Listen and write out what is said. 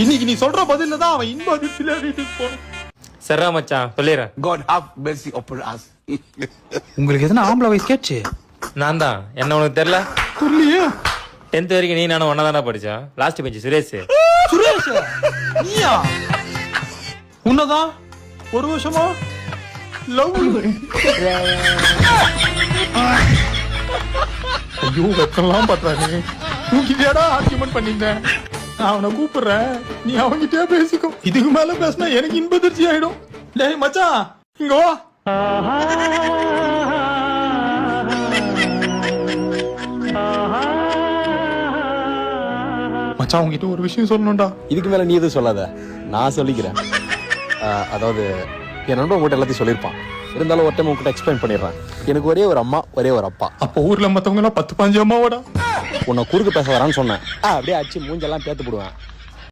இன்னைக்கு நீ சொல்ற பதில தான் அவன் இன்ப அதிர்ச்சியில வீட்டுக்கு போனான். சரிடா மச்சான் சொல்லிடுறேன். God have mercy upon us. உங்களுக்கு எதுனா ஆம்பளை வயசு கேட்சு? நான் தான். என்ன உனக்கு தெரியல? புரியலையே. 10th வரைக்கும் நீ நானும் ஒன்னா தானே படிச்சோம். Last bench Suresh. சுரேஷ் நீயா? உன்னதான் ஒரு வருஷமா லவ். ஐயோ வெக்கலாம் பண்றானே. தூக்கிட்டியாடா ஆர்கியூமெண்ட் பண்ணிருந்தேன். நான் அவனை கூப்பிடுறேன், நீ அவன்கிட்டயே பேசிக்கோ. இதுக்கு மேல பேசினா எனக்கு இன்பதிர்ச்சி ஆயிடும். டேய் மச்சான் இங்க வா. மச்சான் உங்ககிட்ட ஒரு விஷயம் சொல்லணும்டா. இதுக்கு மேல நீ எதுவும் சொல்லாத, நான் சொல்லிக்கிறேன். அதாவது என் நண்பன் உங்ககிட்ட எல்லாத்தையும் சொல்லியிருப்பான். இருந்தாலும் ஒரு டைம் உங்ககிட்ட எக்ஸ்பிளைன் பண்ணிடுறேன். எனக்கு ஒரே ஒரு அம்மா, ஒரே ஒரு அப்பா. அப்போ ஊர்ல மத்தவங்க எல்லாம் 10-15 அம்மாவோட உன்னை குறுக்கு பேச வரான்னு சொன்னேன். அப்படியே அடிச்சு மூஞ்செல்லாம் பேத்து போடுவேன்.